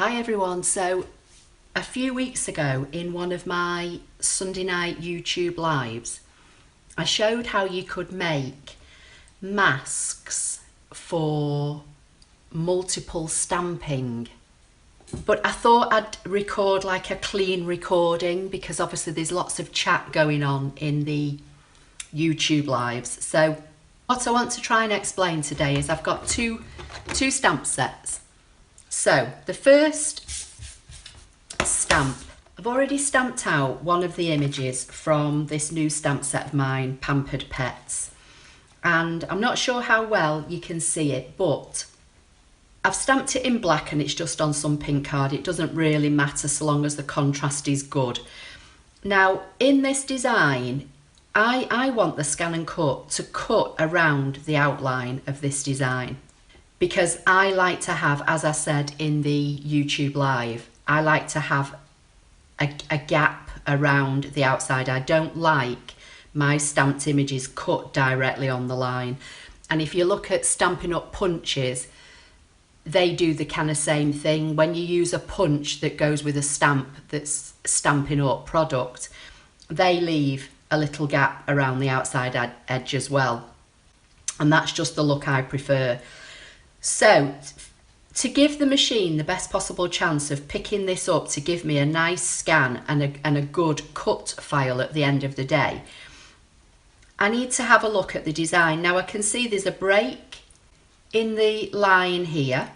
Hi everyone, so a few weeks ago in one of my Sunday night YouTube lives I showed how you could make masks for multiple stamping, but I thought I'd record like a clean recording because obviously there's lots of chat going on in the YouTube lives. So what I want to try and explain today is I've got two stamp sets. So the first stamp, I've already stamped out one of the images from this new stamp set of mine, Pampered Pets, and I'm not sure how well you can see it, but I've stamped it in black and it's just on some pink card. It doesn't really matter so long as the contrast is good. Now in this design I want the ScanNCut to cut around the outline of this design, because I like to have, as I said in the YouTube live, I like to have a gap around the outside. I don't like my stamped images cut directly on the line. And if you look at Stampin' Up punches, they do the kind of same thing. When you use a punch that goes with a stamp that's Stampin' Up product, they leave a little gap around the outside edge as well. And that's just the look I prefer. So to give the machine the best possible chance of picking this up to give me a nice scan and a good cut file at the end of the day, I need to have a look at the design. Now I can see there's a break in the line here,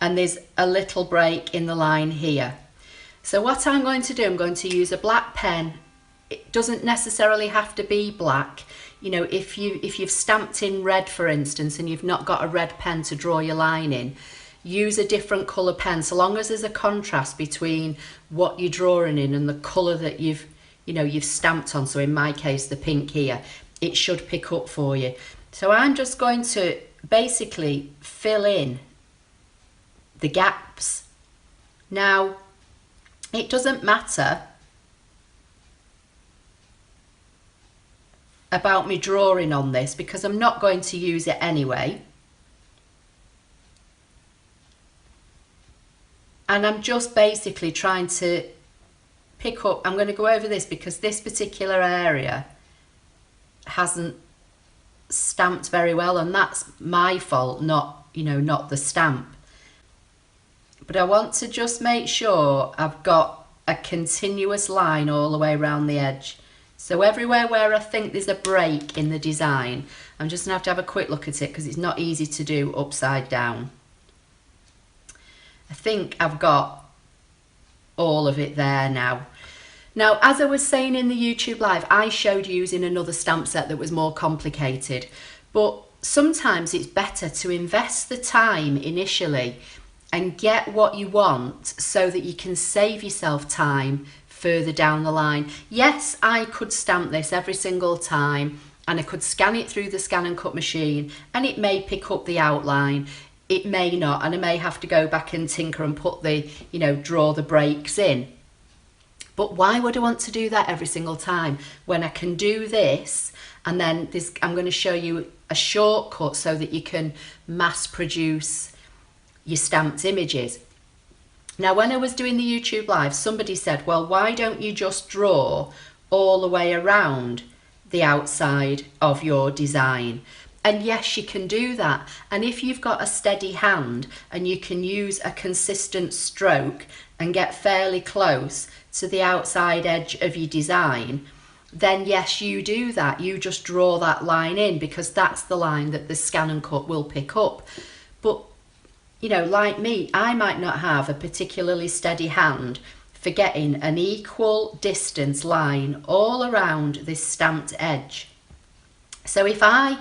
and there's a little break in the line here. So what I'm going to do, I'm going to use a black pen. It doesn't necessarily have to be black. You know, if you've stamped in red, for instance, and you've not got a red pen to draw your line in, use a different colour pen. So long as there's a contrast between what you're drawing in and the colour that you've stamped on. So in my case, the pink here, it should pick up for you. So I'm just going to basically fill in the gaps. Now, it doesn't matter about me drawing on this because I'm not going to use it anyway. And I'm just basically trying to pick up, I'm going to go over this because this particular area hasn't stamped very well, and that's my fault, not the stamp. But I want to just make sure I've got a continuous line all the way around the edge. So everywhere where I think there's a break in the design, I'm just going to have a quick look at it because it's not easy to do upside down. I think I've got all of it there now. Now, as I was saying in the YouTube live, I showed you using another stamp set that was more complicated, but sometimes it's better to invest the time initially and get what you want so that you can save yourself time further down the line. Yes, I could stamp this every single time and I could scan it through the ScanNCut machine and it may pick up the outline, it may not, and I may have to go back and tinker and put the, draw the breaks in. But why would I want to do that every single time when I can do this? And then I'm going to show you a shortcut so that you can mass produce your stamped images. Now, when I was doing the YouTube live, somebody said, well, why don't you just draw all the way around the outside of your design? And yes, you can do that. And if you've got a steady hand and you can use a consistent stroke and get fairly close to the outside edge of your design, then yes, you do that. You just draw that line in because that's the line that the ScanNCut will pick up. But like me, I might not have a particularly steady hand for getting an equal distance line all around this stamped edge. So if I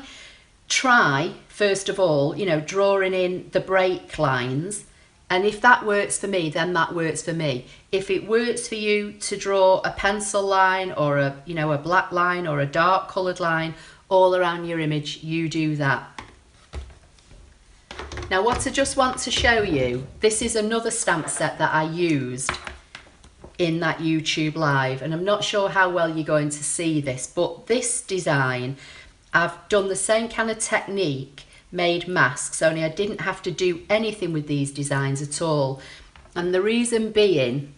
try, first of all, drawing in the break lines, and if that works for me, then that works for me. If it works for you to draw a pencil line or a black line or a dark coloured line all around your image, you do that. Now what I just want to show you, this is another stamp set that I used in that YouTube live, and I'm not sure how well you're going to see this, but this design, I've done the same kind of technique made masks, only I didn't have to do anything with these designs at all. And the reason being,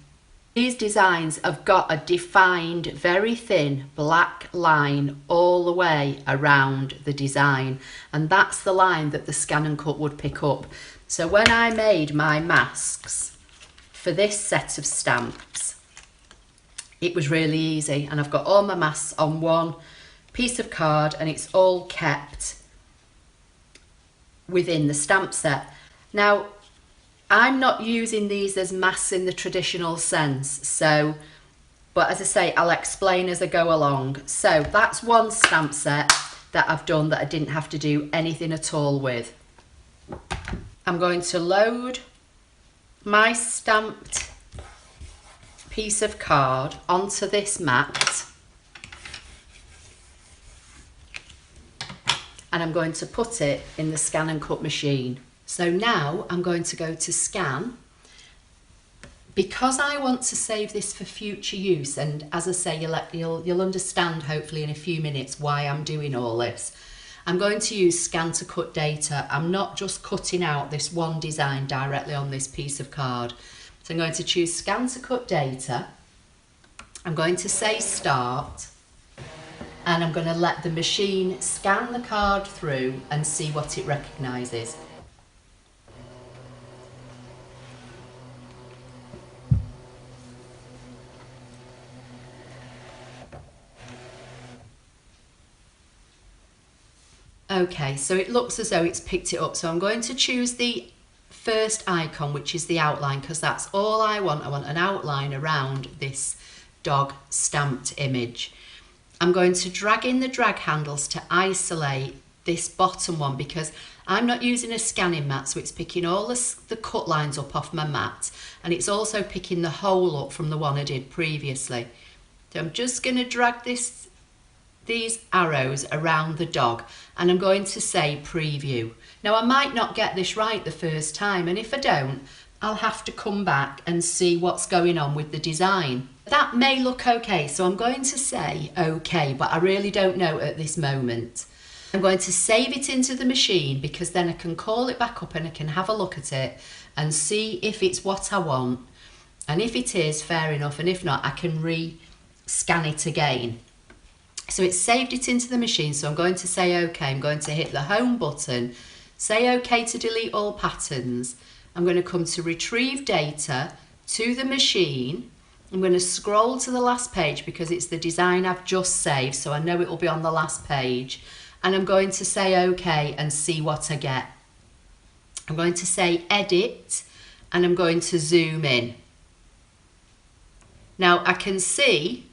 these designs have got a defined, very thin black line all the way around the design. And that's the line that the ScanNCut would pick up. So when I made my masks for this set of stamps, it was really easy. And I've got all my masks on one piece of card and it's all kept within the stamp set. Now, I'm not using these as masks in the traditional sense, so, but as I say, I'll explain as I go along. So that's one stamp set that I've done that I didn't have to do anything at all with. I'm going to load my stamped piece of card onto this mat, and I'm going to put it in the ScanNCut machine. So now I'm going to go to scan. Because I want to save this for future use, and as I say, you'll understand hopefully in a few minutes why I'm doing all this. I'm going to use Scan to Cut data. I'm not just cutting out this one design directly on this piece of card. So I'm going to choose Scan to Cut data. I'm going to say start. And I'm going to let the machine scan the card through and see what it recognises. Okay, so it looks as though it's picked it up. So I'm going to choose the first icon, which is the outline, because that's all I want. I want an outline around this dog stamped image. I'm going to drag in the drag handles to isolate this bottom one because I'm not using a scanning mat, so it's picking all the cut lines up off my mat, and it's also picking the hole up from the one I did previously. So I'm just going to drag these arrows around the dog, and I'm going to say preview. Now I might not get this right the first time, and if I don't, I'll have to come back and see what's going on with the design. That may look okay, so I'm going to say okay, but I really don't know at this moment. I'm going to save it into the machine because then I can call it back up and I can have a look at it and see if it's what I want. And if it is, fair enough, and if not, I can re-scan it again. So it's saved it into the machine, so I'm going to say OK. I'm going to hit the home button, say OK to delete all patterns. I'm going to come to retrieve data to the machine. I'm going to scroll to the last page because it's the design I've just saved, so I know it will be on the last page. And I'm going to say OK and see what I get. I'm going to say edit and I'm going to zoom in. Now I can see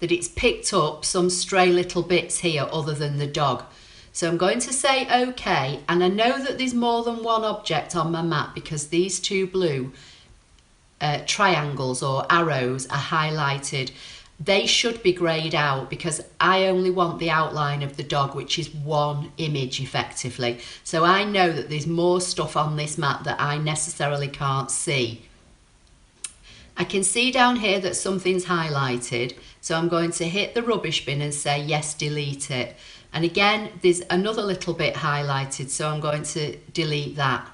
that it's picked up some stray little bits here other than the dog. So I'm going to say OK, and I know that there's more than one object on my map because these two blue triangles or arrows are highlighted. They should be greyed out because I only want the outline of the dog, which is one image effectively. So I know that there's more stuff on this map that I necessarily can't see. I can see down here that something's highlighted, so I'm going to hit the rubbish bin and say yes, delete it. And again, there's another little bit highlighted, so I'm going to delete that.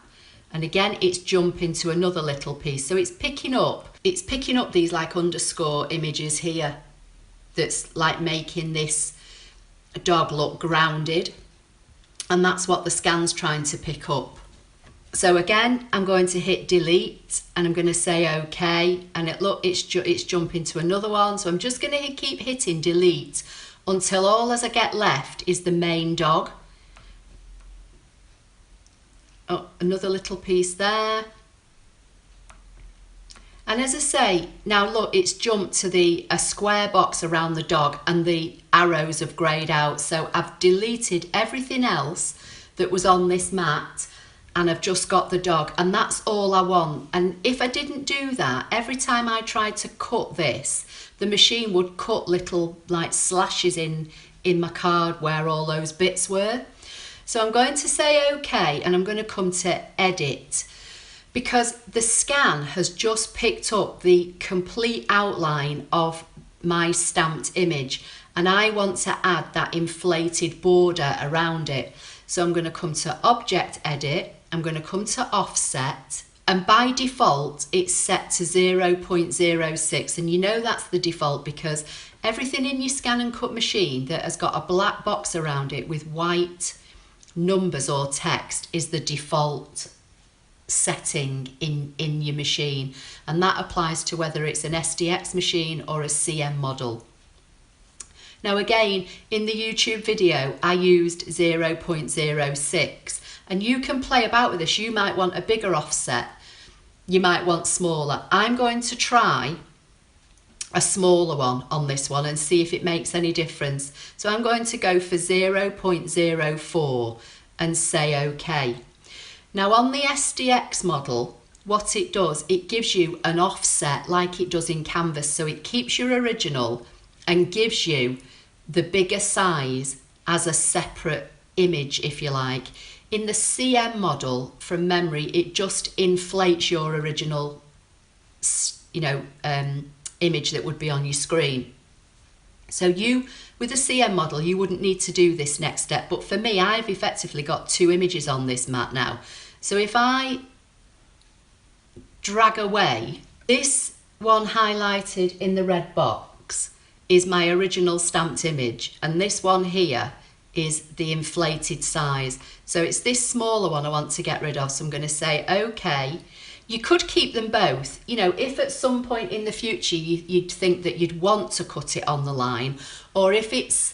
And again, it's jumping to another little piece. So it's picking up these like underscore images here that's like making this dog look grounded. And that's what the scan's trying to pick up. So again, I'm going to hit delete and I'm going to say OK, and it's jumping to another one. So I'm just going to keep hitting delete until all as I get left is the main dog. Oh, another little piece there. And as I say, now look, it's jumped to a square box around the dog and the arrows have greyed out. So I've deleted everything else that was on this mat, and I've just got the dog, and that's all I want. And if I didn't do that, every time I tried to cut this, the machine would cut little like slashes in my card where all those bits were. So I'm going to say OK, and I'm going to come to edit because the scan has just picked up the complete outline of my stamped image, and I want to add that inflated border around it. So I'm going to come to Object Edit, I'm going to come to Offset, and by default it's set to 0.06, and you know that's the default because everything in your ScanNCut machine that has got a black box around it with white numbers or text is the default setting in your machine, and that applies to whether it's an SDX machine or a CM model. Now again, in the YouTube video I used 0.06, and you can play about with this. You might want a bigger offset, you might want smaller. I'm going to try a smaller one on this one and see if it makes any difference. So I'm going to go for 0.04 and say OK. Now on the SDX model, what it does, it gives you an offset like it does in Canvas, so it keeps your original and gives you the bigger size as a separate image, if you like. In the CM model, from memory, it just inflates your original, image that would be on your screen. So with the CM model, you wouldn't need to do this next step, but for me, I've effectively got two images on this mat now. So if I drag away, this one highlighted in the red box is my original stamped image, and this one here is the inflated size. So it's this smaller one I want to get rid of, so I'm going to say OK. You could keep them both. You know, if at some point in the future you'd think that you'd want to cut it on the line, or if it's,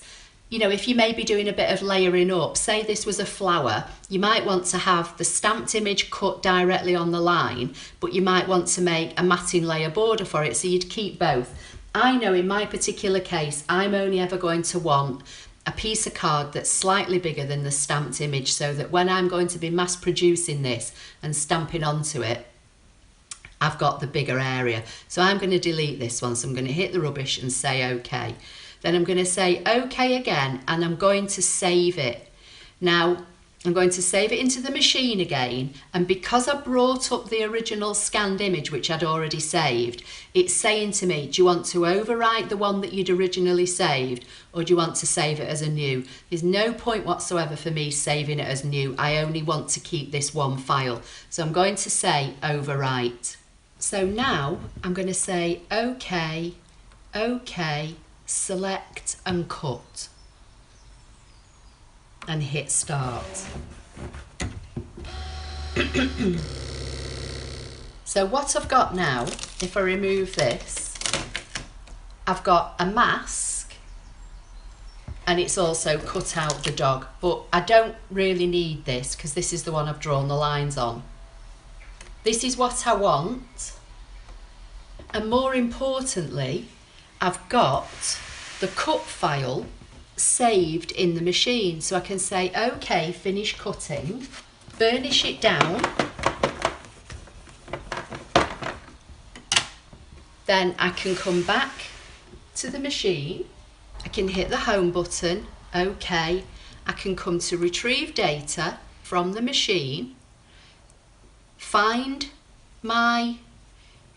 if you may be doing a bit of layering up, say this was a flower, you might want to have the stamped image cut directly on the line, but you might want to make a matting layer border for it, so you'd keep both. I know in my particular case, I'm only ever going to want a piece of card that's slightly bigger than the stamped image, so that when I'm going to be mass producing this and stamping onto it, I've got the bigger area. So I'm going to delete this one. So I'm going to hit the rubbish and say OK. Then I'm going to say OK again, and I'm going to save it. Now I'm going to save it into the machine again, and because I brought up the original scanned image which I'd already saved, it's saying to me, do you want to overwrite the one that you'd originally saved, or do you want to save it as a new? There's no point whatsoever for me saving it as new. I only want to keep this one file. So I'm going to say overwrite. So now I'm going to say OK, OK, select and cut, and hit start. So what I've got now, if I remove this, I've got a mask, and it's also cut out the dog, but I don't really need this because this is the one I've drawn the lines on. This is what I want, and more importantly, I've got the cut file saved in the machine, so I can say OK, finish cutting, burnish it down, then I can come back to the machine, I can hit the home button, OK, I can come to retrieve data from the machine, find my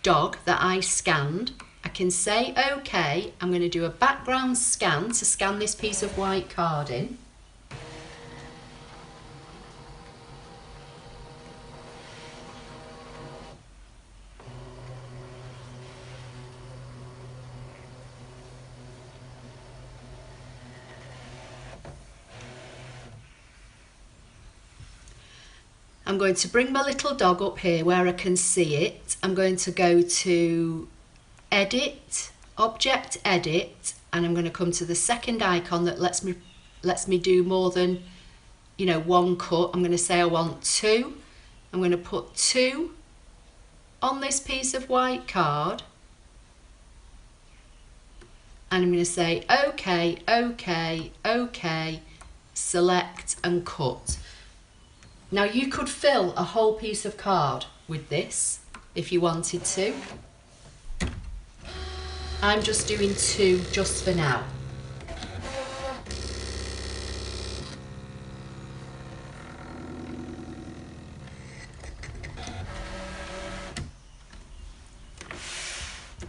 dog that I scanned, I can say OK, I'm going to do a background scan to scan this piece of white card in. I'm going to bring my little dog up here where I can see it. I'm going to go to Edit, Object Edit, and I'm going to come to the second icon that lets me do more than one cut. I'm going to say I want 2. I'm going to put 2 on this piece of white card, and I'm going to say OK, OK, OK, select and cut. Now you could fill a whole piece of card with this if you wanted to. I'm just doing 2 just for now.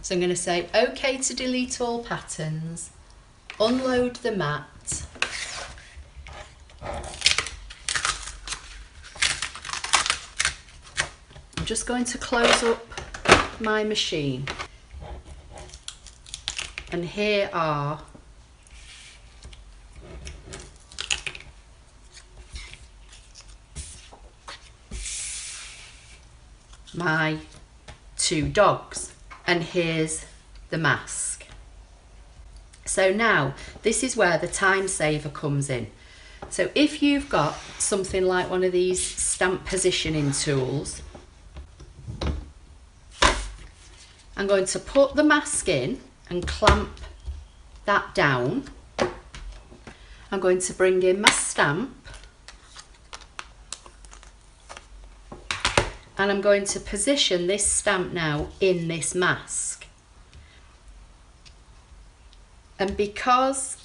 So I'm going to say OK to delete all patterns, unload the mat, I'm just going to close up my machine, and here are my 2 dogs, and here's the mask. So now this is where the time saver comes in. So if you've got something like one of these stamp positioning tools, I'm going to put the mask in and clamp that down. I'm going to bring in my stamp, and I'm going to position this stamp now in this mask. And because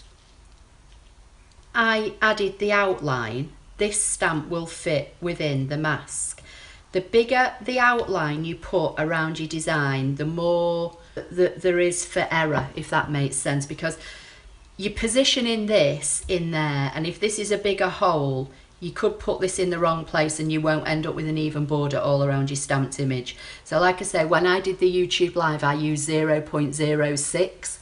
I added the outline, this stamp will fit within the mask. The bigger the outline you put around your design, the more that there is for error, if that makes sense, because you're positioning this in there, and if this is a bigger hole, you could put this in the wrong place and you won't end up with an even border all around your stamped image. So like I say, when I did the YouTube live, I used 0.06.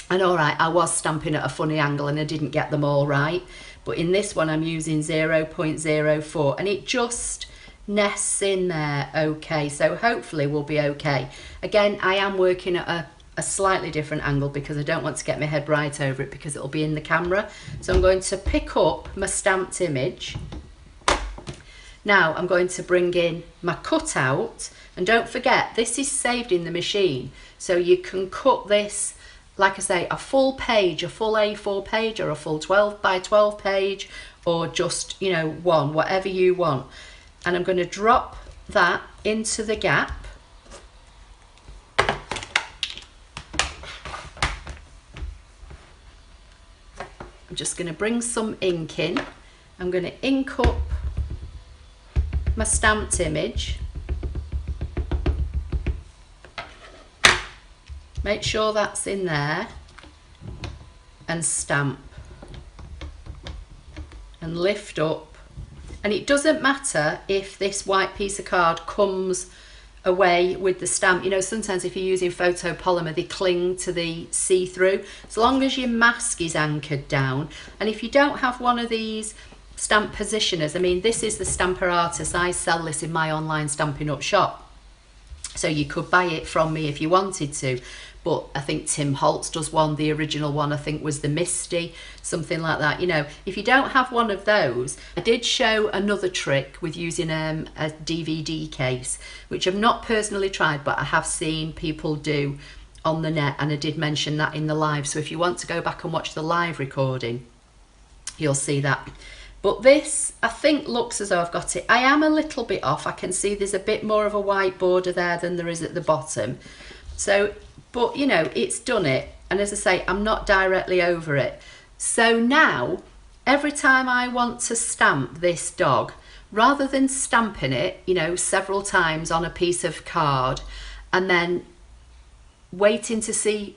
And alright, I was stamping at a funny angle and I didn't get them all right. But in this one, I'm using 0.04, and it just nests in there okay. So hopefully we'll be okay. Again, I am working at a slightly different angle because I don't want to get my head right over it because it'll be in the camera. So I'm going to pick up my stamped image. Now I'm going to bring in my cutout, and don't forget this is saved in the machine, so you can cut this, like I say, a full page, a full A4 page, or a full 12 by 12 page, or just, you know, one, whatever you want. And I'm going to drop that into the gap. I'm just going to bring some ink in. I'm going to ink up my stamped image. Make sure that's in there, and stamp and lift up. And it doesn't matter if this white piece of card comes away with the stamp. You know, sometimes if you're using photopolymer, they cling to the see-through. As long as your mask is anchored down. And if you don't have one of these stamp positioners, I mean, this is the Stamper Artist. I sell this in my online Stampin' Up shop, so you could buy it from me if you wanted to. But I think Tim Holtz does one. The original one I think was the Misty, something like that. You know, if you don't have one of those, I did show another trick with using a DVD case, which I've not personally tried, but I have seen people do on the net, and I did mention that in the live. So if you want to go back and watch the live recording, you'll see that. But this, I think, looks as though I've got it. I am a little bit off. I can see there's a bit more of a white border there than there is at the bottom. So, but you know, it's done it. And as I say, I'm not directly over it. So now, every time I want to stamp this dog, rather than stamping it, you know, several times on a piece of card and then waiting to see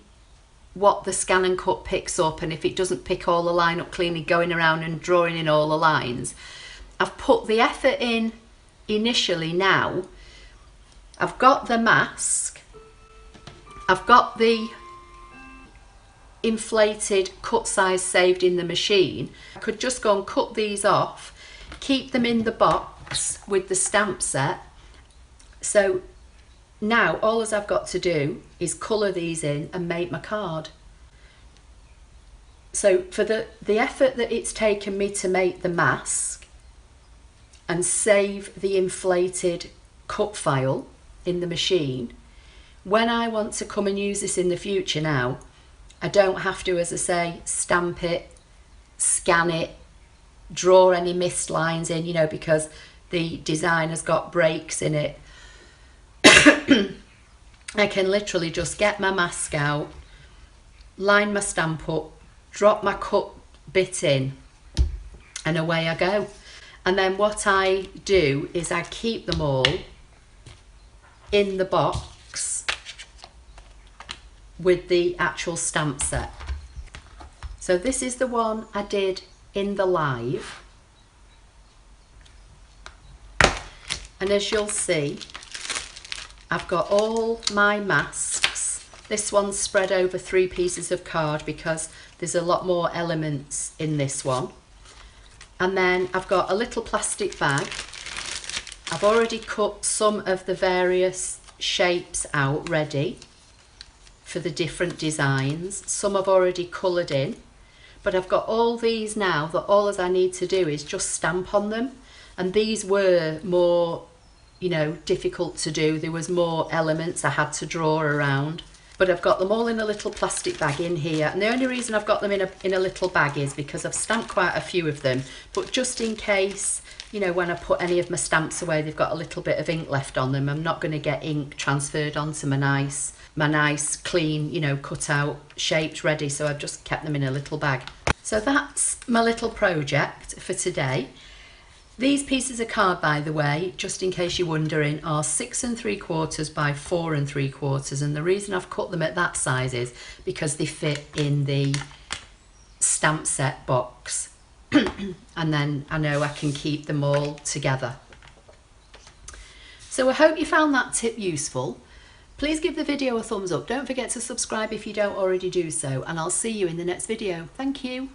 what the ScanNCut picks up, and if it doesn't pick all the line up cleanly, going around and drawing in all the lines, I've put the effort in initially now. I've got the mask, I've got the inflated cut size saved in the machine. I could just go and cut these off, keep them in the box with the stamp set. So now all I've got to do is colour these in and make my card. So for the effort that it's taken me to make the mask and save the inflated cut file in the machine, when I want to come and use this in the future now, I don't have to, as I say, stamp it, scan it, draw any missed lines in, you know, because the design has got breaks in it. I can literally just get my mask out, line my stamp up, drop my cut bit in, and away I go. And then what I do is I keep them all in the box with the actual stamp set. So this is the one I did in the live. And as you'll see, I've got all my masks. This one's spread over 3 pieces of card because there's a lot more elements in this one. And then I've got a little plastic bag. I've already cut some of the various shapes out ready for the different designs. Some I've already coloured in, but I've got all these now that all as I need to do is just stamp on them. And these were more, you know, difficult to do. There was more elements I had to draw around, but I've got them all in a little plastic bag in here. And the only reason I've got them in a little bag is because I've stamped quite a few of them, but just in case, you know, when I put any of my stamps away, they've got a little bit of ink left on them. I'm not going to get ink transferred onto my nice clean, you know, cut out shapes ready. So I've just kept them in a little bag. So that's my little project for today. These pieces of card, by the way, just in case you're wondering, are 6 3/4 by 4 3/4, and the reason I've cut them at that size is because they fit in the stamp set box. And then I know I can keep them all together. So I hope you found that tip useful. Please give the video a thumbs up. Don't forget to subscribe if you don't already do so, and I'll see you in the next video. Thank you.